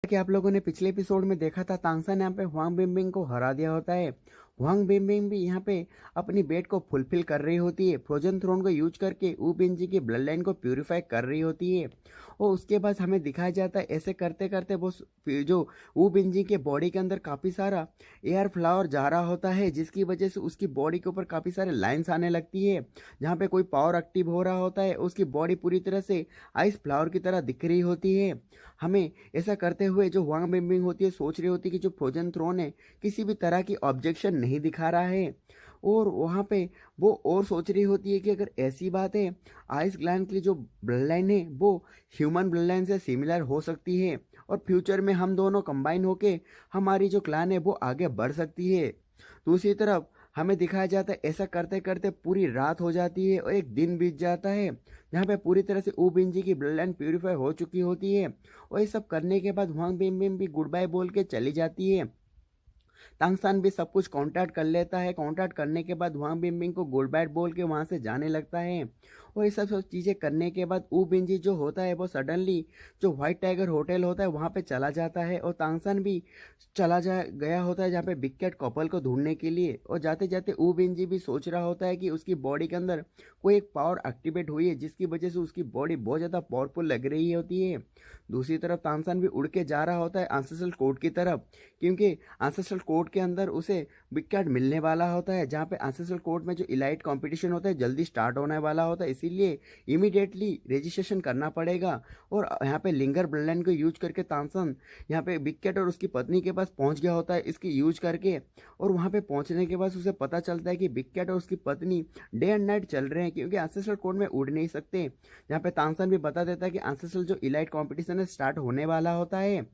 कि आप लोगों ने पिछले एपिसोड में देखा था, तांगसा ने यहाँ पे हुआंग बिंबिंग को हरा दिया होता है। हुआंग बिंबिंग भी यहाँ पे अपनी बेट को फुलफिल कर रही होती है, फ्रोजन थ्रोन को यूज करके ऊ बिंजी की ब्लड लाइन को प्यूरिफाई कर रही होती है। और उसके बाद हमें दिखाया जाता है ऐसे करते करते वो जो ऊ बिंजी के बॉडी के अंदर काफ़ी सारा एयर फ्लावर जा रहा होता है, जिसकी वजह से उसकी बॉडी के ऊपर काफ़ी सारे लाइन्स आने लगती है। जहाँ पे कोई पावर एक्टिव हो रहा होता है, उसकी बॉडी पूरी तरह से आइस फ्लावर की तरह दिख रही होती है। हमें ऐसा करते हुए जो हुआंग बिंबिंग होती है सोच रही होती है कि जो फ्रोजन थ्रोन है किसी भी तरह की ऑब्जेक्शन नहीं दिखा रहा है। और वहाँ पे वो और सोच रही होती है कि अगर ऐसी बात है, आइस ग्लैंड की जो ब्लड लाइन है वो ह्यूमन ब्लड लाइन से सिमिलर हो सकती है और फ्यूचर में हम दोनों कंबाइन होके हमारी जो क्लैन है वो आगे बढ़ सकती है। दूसरी तरफ हमें दिखाया जाता है ऐसा करते करते पूरी रात हो जाती है और एक दिन बीत जाता है, जहाँ पे पूरी तरह से ऊ बिंजी की ब्लड लाइन प्यूरिफाई हो चुकी होती है। और ये सब करने के बाद हुआंग बिम बिम भी गुड बाय बोल के चली जाती है। तांगसान भी सब कुछ कॉन्टैक्ट कर लेता है। कॉन्टैक्ट करने के बाद हुआंग बिम बिम को गुड बाय बोल के वहाँ से जाने लगता है। और ये सब सब चीज़ें करने के बाद ऊ बिंजी जो होता है वो सडनली जो व्हाइट टाइगर होटल होता है वहाँ पे चला जाता है और तांगसान भी चला जा गया होता है जहाँ पे बिग कैट कपल को ढूंढने के लिए। और जाते जाते ऊ बिंजी भी सोच रहा होता है कि उसकी बॉडी के अंदर कोई एक पावर एक्टिवेट हुई है, जिसकी वजह से उसकी बॉडी बहुत ज़्यादा पावरफुल लग रही होती है। दूसरी तरफ तांगसान भी उड़ के जा रहा होता है आंसेस्ट्रल कोर्ट की तरफ, क्योंकि आंसेस्ट्रल कोर्ट के अंदर उसे बिग कैट मिलने वाला होता है, जहाँ पे आंसेस्ट्रल कोर्ट में जो इलाइट कंपटीशन होता है जल्दी स्टार्ट होने वाला होता है, इसीलिए इमीडिएटली रजिस्ट्रेशन करना पड़ेगा। और यहाँ पे लिंगर ब्लड लाइन को यूज करके तांसन यहाँ पे बिग कैट और उसकी पत्नी के पास पहुँच गया होता है इसकी यूज करके। और वहाँ पे पहुँचने के बाद उसे पता चलता है कि बिग कैट और उसकी पत्नी डे एंड नाइट चल रहे हैं, क्योंकि आंसेस्ट्रल कोर्ट में उड़ नहीं सकते। जहाँ पे तांसन भी बता देता है कि आंसेस्ट्रल जो इलाइट कॉम्पिटिशन है स्टार्ट होने वाला होता है।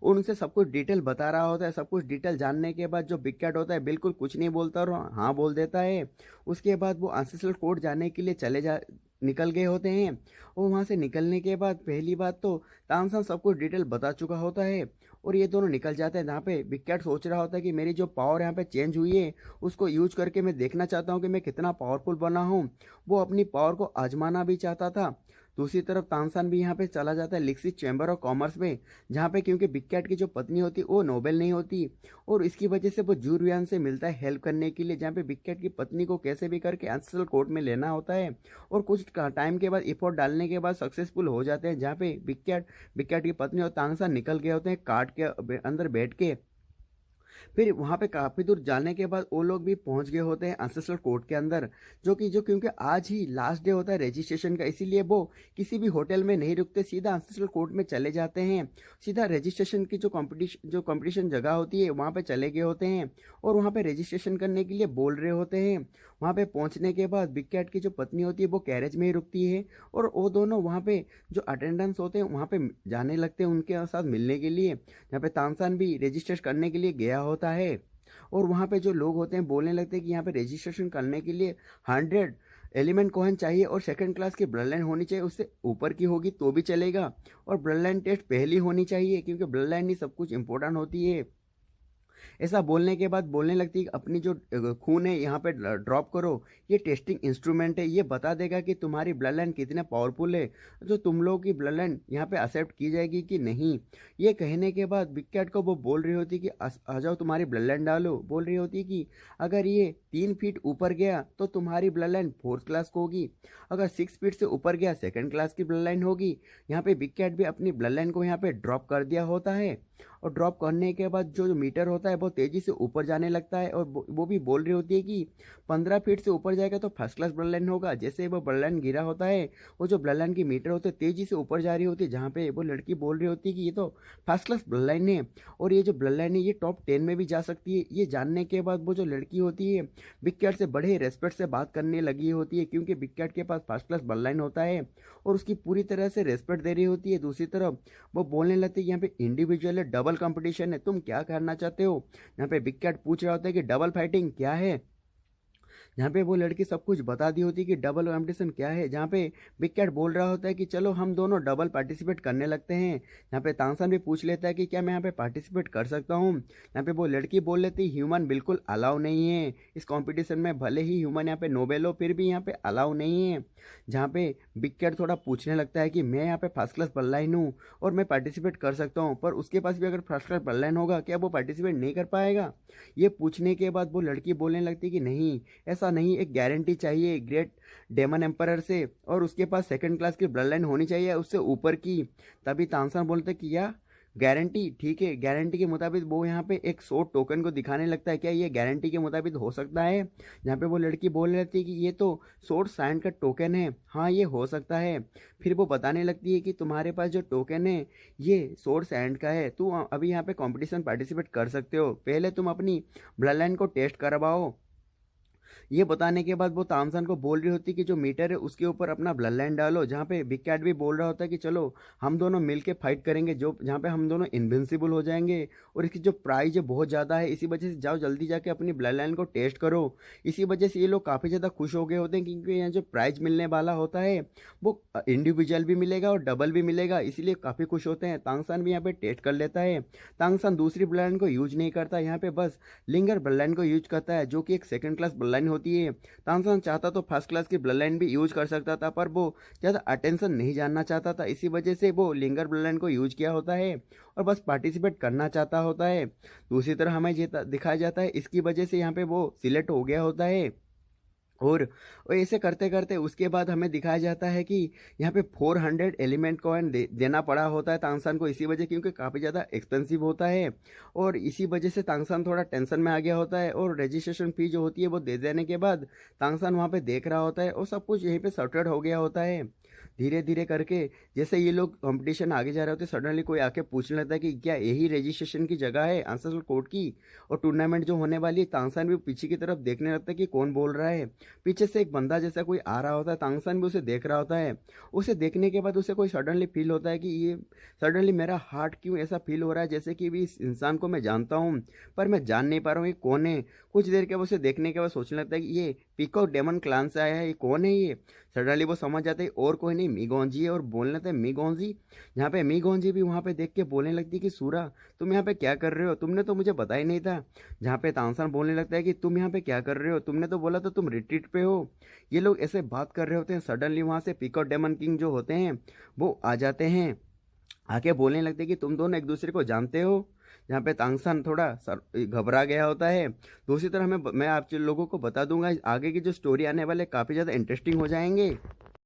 और उनसे सब कुछ डिटेल बता रहा होता है। सब कुछ डिटेल जानने के बाद जो बिग कैट होता है बिल्कुल कुछ नहीं बोलता और हाँ बोल देता है। उसके बाद वो आंसेस्ट्रल कोर्ट जाने के लिए चले जा निकल गए होते हैं। और वहाँ से निकलने के बाद पहली बात तो तानसेन सब कुछ डिटेल बता चुका होता है और ये दोनों निकल जाते हैं, जहाँ पे बिग कैट सोच रहा होता है कि मेरी जो पावर यहाँ पे चेंज हुई है उसको यूज करके मैं देखना चाहता हूँ कि मैं कितना पावरफुल बना हूँ। वो अपनी पावर को आजमाना भी चाहता था। दूसरी तरफ तानसान भी यहाँ पे चला जाता है लिक्सी चैम्बर ऑफ कॉमर्स में, जहाँ पे क्योंकि बिग कैट की जो पत्नी होती है वो नोबेल नहीं होती और इसकी वजह से वो जूरियन से मिलता है हेल्प करने के लिए, जहाँ पे बिग कैट की पत्नी को कैसे भी करके एंसेस्ट्रल कोर्ट में लेना होता है। और कुछ टाइम के बाद एफर्ट डालने के बाद सक्सेसफुल हो जाते हैं, जहाँ पे बिग कैट की पत्नी और तानसान निकल गए होते हैं कार्ड के अंदर बैठ के। फिर वहाँ पे काफ़ी दूर जाने के बाद वो लोग भी पहुँच गए होते हैं एंसेस्ट्रल कोर्ट के अंदर, जो क्योंकि आज ही लास्ट डे होता है रजिस्ट्रेशन का, इसीलिए वो किसी भी होटल में नहीं रुकते, सीधा एंसेस्ट्रल कोर्ट में चले जाते हैं। सीधा रजिस्ट्रेशन की जो कंपटीशन जगह होती है वहाँ पे चले गए होते हैं और वहाँ पे रजिस्ट्रेशन करने के लिए बोल रहे होते हैं। वहाँ पे पहुँचने के बाद बिग कैट की जो पत्नी होती है वो कैरेज में ही रुकती है और वो दोनों वहाँ पे जो अटेंडेंस होते हैं वहाँ पे जाने लगते हैं उनके साथ मिलने के लिए, जहाँ पे तानसान भी रजिस्टर करने के लिए गया होता है। और वहाँ पे जो लोग होते हैं बोलने लगते हैं कि यहाँ पे रजिस्ट्रेशन करने के लिए 100 एलिमेंट कोहन चाहिए और सेकंड क्लास की ब्लड लाइन होनी चाहिए, उससे ऊपर की होगी तो भी चलेगा। और ब्लड लाइन टेस्ट पहली होनी चाहिए, क्योंकि ब्लड लाइन ही सब कुछ इंपॉर्टेंट होती है। ऐसा बोलने के बाद बोलने लगती है कि अपनी जो खून है यहाँ पे ड्रॉप करो, ये टेस्टिंग इंस्ट्रूमेंट है, ये बता देगा कि तुम्हारी ब्लड लाइन कितने पावरफुल है, जो तुम लोगों की ब्लड लाइन यहाँ पे एक्सेप्ट की जाएगी कि नहीं। ये कहने के बाद बिग कैट को वो बोल रही होती कि आ जाओ तुम्हारी ब्लड लाइन डालो। बोल रही होती कि अगर ये 3 फीट ऊपर गया तो तुम्हारी ब्लड लाइन फोर्थ क्लास को होगी, अगर 6 फीट से ऊपर गया सेकंड क्लास की ब्लड लाइन होगी। यहाँ पे बिग कैट भी अपनी ब्लड लाइन को यहाँ पे ड्रॉप कर दिया होता है और ड्रॉप करने के बाद जो मीटर होता है वो तेज़ी से ऊपर जाने लगता है और वो भी बोल रही होती है कि 15 फीट से ऊपर जाएगा तो फर्स्ट क्लास ब्लड लाइन होगा। जैसे वो ब्लड लाइन गिरा होता है वो जो ब्लड लाइन की मीटर होते हैं तेज़ी से ऊपर जा रही होती है, जहाँ पे वो लड़की बोल रही होती है कि ये तो फर्स्ट क्लास ब्लड लाइन है और ये जो ब्लड लाइन है ये टॉप 10 में भी जा सकती है। ये जानने के बाद वो जो लड़की होती है बिग कैट से बड़े रेस्पेक्ट से बात करने लगी होती है, क्योंकि बिग कैट के पास फर्स्ट क्लास ब्लड लाइन होता है और उसकी पूरी तरह से रेस्पेक्ट दे रही होती है। दूसरी तरफ वो बोलने लगती है यहाँ पे इंडिविजुअल है, डबल कंपटीशन है, तुम क्या करना चाहते हो। यहाँ पे बिग कैट पूछ रहा होता है कि डबल फाइटिंग क्या है। जहाँ पे वो लड़की सब कुछ बता दी होती है कि डबल कॉम्पिटिशन क्या है, जहाँ पे बिग कैट बोल रहा होता है कि चलो हम दोनों डबल पार्टिसिपेट करने लगते हैं। यहाँ पे तांगसान भी पूछ लेता है कि क्या मैं यहाँ पे पार्टिसिपेट कर सकता हूँ। यहाँ पे वो लड़की बोल लेती है ह्यूमन बिल्कुल अलाउ नहीं है इस कंपटीशन में, भले ही ह्यूमन यहाँ पे नोबेल हो फिर भी यहाँ पे अलाउ नहीं है। जहाँ पे बिग कैट थोड़ा पूछने लगता है कि मैं यहाँ पे फर्स्ट क्लास बल्लाइन हूँ और मैं पार्टिसिपेट कर सकता हूँ, पर उसके पास भी अगर फर्स्ट क्लास बल्लाइन होगा क्या वो पार्टिसिपेट नहीं कर पाएगा। ये पूछने के बाद वो लड़की बोलने लगती है कि नहीं, ऐसा नहीं, एक गारंटी चाहिए ग्रेट डेमन एम्पायर से और उसके पास सेकंड क्लास की ब्लड लाइन होनी चाहिए उससे ऊपर की। तभी तानसेन बोलते कि या गारंटी ठीक है, गारंटी के मुताबिक वो यहाँ पे एक शॉर्ट टोकन को दिखाने लगता है, क्या ये गारंटी के मुताबिक हो सकता है। जहाँ पे वो लड़की बोल रही थी कि ये तो शॉर्ट साइंड का टोकन है, हाँ ये हो सकता है। फिर वो बताने लगती है कि तुम्हारे पास जो टोकन है ये शॉर्ट सैंड का है, तू अभी यहाँ पे कंपटीशन पार्टिसिपेट कर सकते हो, पहले तुम अपनी ब्लड लाइन को टेस्ट करवाओ। ये बताने के बाद वो तामसन को बोल रही होती कि जो मीटर है उसके ऊपर अपना ब्लड लाइन डालो, जहाँ पे बिग कैट भी बोल रहा होता है कि चलो हम दोनों मिलके फाइट करेंगे, जो जहाँ पे हम दोनों इनविंसिबल हो जाएंगे और इसकी जो प्राइस है बहुत ज़्यादा है, इसी वजह से जाओ जल्दी जाके अपनी ब्लड लाइन को टेस्ट करो। इसी वजह से ये लोग काफ़ी ज़्यादा खुश हो गए होते हैं क्योंकि यहाँ जो प्राइज मिलने वाला होता है वो इंडिविजुअल भी मिलेगा और डबल भी मिलेगा, इसीलिए काफ़ी खुश होते हैं। तांगसान भी यहाँ पे टेस्ट कर लेता है। तांगसान दूसरी ब्लड लाइन को यूज नहीं करता, यहाँ पे बस लिंगर ब्लड लाइन को यूज करता है जो कि एक सेकंड क्लास ब्लड लाइन होती है। तानसेन चाहता तो फर्स्ट क्लास की ब्लड लाइन भी यूज कर सकता था, पर वो ज़्यादा अटेंशन नहीं जानना चाहता था, इसी वजह से वो लिंगर ब्लड लाइन को यूज किया होता है और बस पार्टिसिपेट करना चाहता होता है। दूसरी तरह हमें ये दिखाया जाता है इसकी वजह से यहाँ पे वो सिलेक्ट हो गया होता है। और ऐसे करते करते उसके बाद हमें दिखाया जाता है कि यहाँ पे 400 एलिमेंट कॉइन देना पड़ा होता है तांगसान को, इसी वजह क्योंकि काफ़ी ज़्यादा एक्सपेंसिव होता है और इसी वजह से तांगसान थोड़ा टेंशन में आ गया होता है। और रजिस्ट्रेशन फी जो होती है वो दे देने के बाद तांगसान वहाँ पे देख रहा होता है और सब कुछ यहीं पे सॉर्टेड हो गया होता है। धीरे धीरे करके जैसे ये लोग कंपटीशन आगे जा रहे होते सडनली कोई आके पूछने लगता है कि क्या यही रजिस्ट्रेशन की जगह है आंसरफुल कोर्ट की और टूर्नामेंट जो होने वाली है। तांगसान भी पीछे की तरफ देखने लगता है कि कौन बोल रहा है। पीछे से एक बंदा जैसा कोई आ रहा होता है, तांगसान भी उसे देख रहा होता है। उसे देखने के बाद उसे कोई सडनली फील होता है कि ये सडनली मेरा हार्ट क्यों ऐसा फील हो रहा है जैसे कि भी इस इंसान को मैं जानता हूँ पर मैं जान नहीं पा रहा हूँ ये कौन है। कुछ देर के बाद उसे देखने के बाद सोचने लगता है कि ये पीकॉक डेमन क्लान से आया है, ये कौन है ये। सडनली वो समझ जाते हैं और कोई नहीं मीगोंजी है और बोलने लगते हैं मीगोंजी। यहाँ पे मीगोंजी भी वहाँ पे देख के बोलने लगती है कि सूरा तुम यहाँ पे क्या कर रहे हो, तुमने तो मुझे पता ही नहीं था। जहाँ पे तांसान बोलने लगता है कि तुम यहाँ पे क्या कर रहे हो, तुमने तो बोला था तुम रिट्रीट पे हो। ये लोग ऐसे बात कर रहे होते हैं, सडनली वहाँ से पीकॉक डेमन किंग जो होते हैं वो आ जाते हैं। आके बोलने लगते हैं कि तुम दोनों एक दूसरे को जानते हो। जहाँ पे तांगसान थोड़ा घबरा गया होता है। दूसरी तरह मैं आप लोगों को बता दूंगा आगे की जो स्टोरी आने वाले काफ़ी ज़्यादा इंटरेस्टिंग हो जाएंगे।